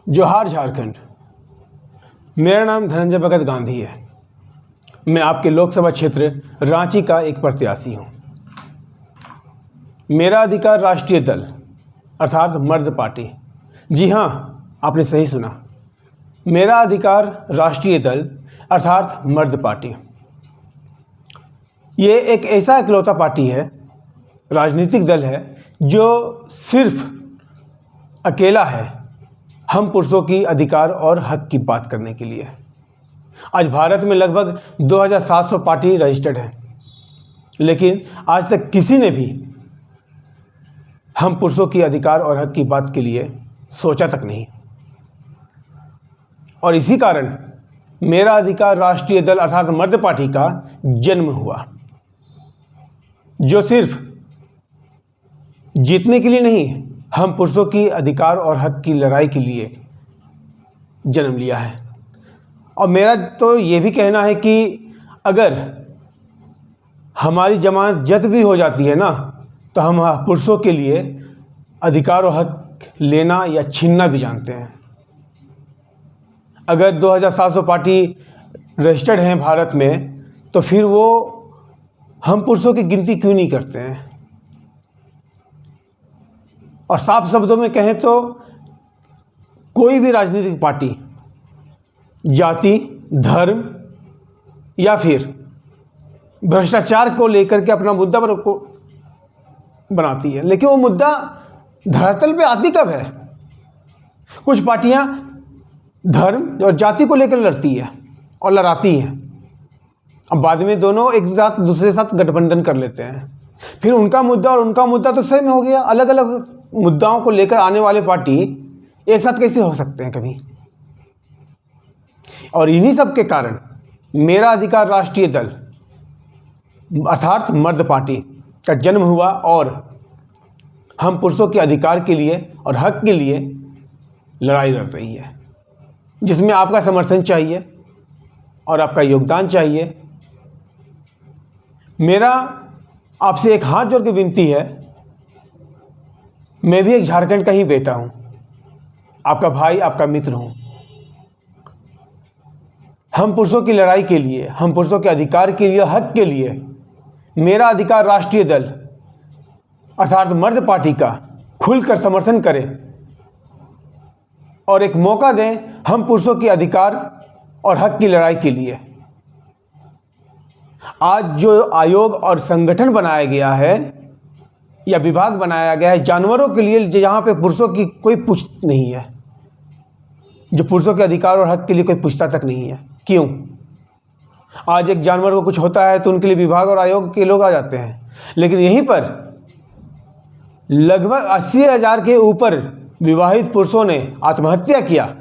जोहार झारखंड। मेरा नाम धनंजय भगत गांधी है। मैं आपके लोकसभा क्षेत्र रांची का एक प्रत्याशी हूं। मेरा अधिकार राष्ट्रीय दल अर्थात मर्द पार्टी, जी हां, आपने सही सुना, मेरा अधिकार राष्ट्रीय दल अर्थात मर्द पार्टी। ये एक ऐसा इकलौता पार्टी है, राजनीतिक दल है, जो सिर्फ अकेला है हम पुरुषों की अधिकार और हक की बात करने के लिए। आज भारत में लगभग 2700 पार्टी रजिस्टर्ड है, लेकिन आज तक किसी ने भी हम पुरुषों की अधिकार और हक की बात के लिए सोचा तक नहीं। और इसी कारण मेरा अधिकार राष्ट्रीय दल अर्थात मर्द पार्टी का जन्म हुआ, जो सिर्फ जीतने के लिए नहीं, हम पुरुषों की अधिकार और हक की लड़ाई के लिए जन्म लिया है। और मेरा तो ये भी कहना है कि अगर हमारी जमानत जब्त भी हो जाती है ना, तो हम पुरुषों के लिए अधिकार और हक लेना या छीनना भी जानते हैं। अगर 2700 पार्टी रजिस्टर्ड हैं भारत में, तो फिर वो हम पुरुषों की गिनती क्यों नहीं करते हैं? और साफ शब्दों में कहें तो कोई भी राजनीतिक पार्टी जाति, धर्म या फिर भ्रष्टाचार को लेकर के अपना मुद्दा को बनाती है, लेकिन वो मुद्दा धरातल पे आती कब है? कुछ पार्टियां धर्म और जाति को लेकर लड़ती है और लड़ाती हैं, अब बाद में दोनों एक साथ दूसरे साथ गठबंधन कर लेते हैं। फिर उनका मुद्दा और उनका मुद्दा तो सेम हो गया। अलग अलग मुद्दाओं को लेकर आने वाले पार्टी एक साथ कैसे हो सकते हैं कभी? और इन्हीं सब के कारण मेरा अधिकार राष्ट्रीय दल अर्थात मर्द पार्टी का जन्म हुआ और हम पुरुषों के अधिकार के लिए और हक के लिए लड़ाई लड़ रही है, जिसमें आपका समर्थन चाहिए और आपका योगदान चाहिए। मेरा आपसे एक हाथ जोड़ के विनती है, मैं भी एक झारखंड का ही बेटा हूं, आपका भाई, आपका मित्र हूं। हम पुरुषों की लड़ाई के लिए, हम पुरुषों के अधिकार के लिए, हक के लिए मेरा अधिकार राष्ट्रीय दल अर्थात मर्द पार्टी का खुलकर समर्थन करें और एक मौका दें हम पुरुषों के अधिकार और हक की लड़ाई के लिए। आज जो आयोग और संगठन बनाया गया है या विभाग बनाया गया है जानवरों के लिए, जहाँ पे पुरुषों की कोई पूछ नहीं है, जो पुरुषों के अधिकार और हक के लिए कोई पूछता तक नहीं है। क्यों? आज एक जानवर को कुछ होता है तो उनके लिए विभाग और आयोग के लोग आ जाते हैं, लेकिन यहीं पर लगभग 80,000 के ऊपर विवाहित पुरुषों ने आत्महत्या किया।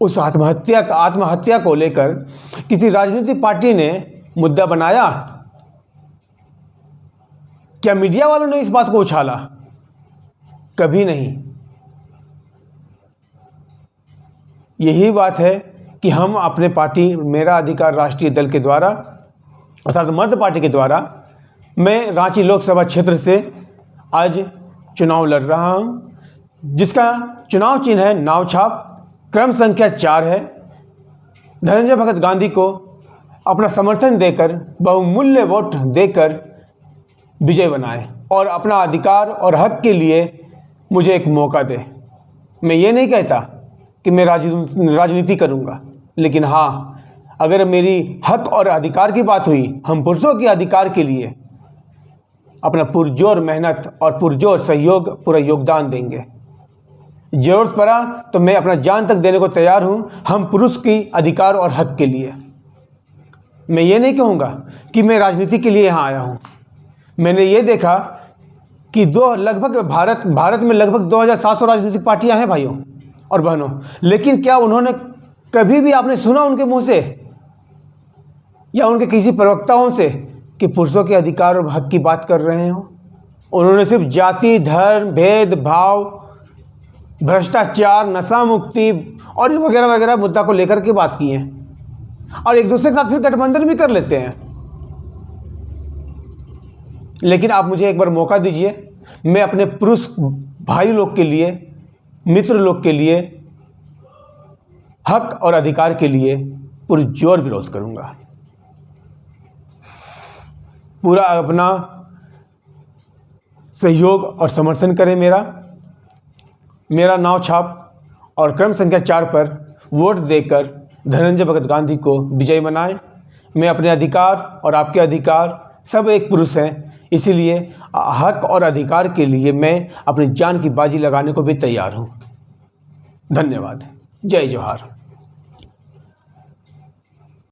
उस आत्महत्या को लेकर किसी राजनीतिक पार्टी ने मुद्दा बनाया? क्या मीडिया वालों ने इस बात को उछाला? कभी नहीं। यही बात है कि हम अपने पार्टी मेरा अधिकार राष्ट्रीय दल के द्वारा अर्थात मर्द पार्टी के द्वारा मैं रांची लोकसभा क्षेत्र से आज चुनाव लड़ रहा हूं, जिसका चुनाव चिन्ह है नाव छाप, क्रम संख्या 4 है। धनंजय भगत गांधी को अपना समर्थन देकर, बहुमूल्य वोट देकर विजय बनाए और अपना अधिकार और हक के लिए मुझे एक मौका दे। मैं ये नहीं कहता कि मैं राजनीति करूँगा, लेकिन हाँ, अगर मेरी हक और अधिकार की बात हुई, हम पुरुषों के अधिकार के लिए अपना पुरजोर मेहनत और पुरजोर सहयोग, पूरा योगदान देंगे। जरूरत पड़ा तो मैं अपना जान तक देने को तैयार हूँ हम पुरुष की अधिकार और हक के लिए। मैं ये नहीं कहूँगा कि मैं राजनीति के लिए यहाँ आया हूँ। मैंने ये देखा कि भारत में लगभग 2700 राजनीतिक पार्टियां हैं भाइयों और बहनों, लेकिन क्या उन्होंने कभी भी आपने सुना उनके मुंह से या उनके किसी प्रवक्ताओं से कि पुरुषों के अधिकार और हक की बात कर रहे हो? उन्होंने सिर्फ जाति, धर्म, भेदभाव, भ्रष्टाचार, नशा मुक्ति और वगैरह वगैरह मुद्दा को लेकर के बात की है, और एक दूसरे के साथ फिर गठबंधन भी कर लेते हैं। लेकिन आप मुझे एक बार मौका दीजिए, मैं अपने पुरुष भाई लोग के लिए मित्र लोग के लिए, हक और अधिकार के लिए पुरजोर विरोध करूंगा। पूरा अपना सहयोग और समर्थन करें मेरा नाम छाप और क्रम संख्या 4 पर वोट देकर धनंजय भगत गांधी को विजयी बनाएं। मैं अपने अधिकार और आपके अधिकार सब एक पुरुष हैं, इसीलिए हक और अधिकार के लिए मैं अपनी जान की बाजी लगाने को भी तैयार हूं। धन्यवाद। जय जोहार।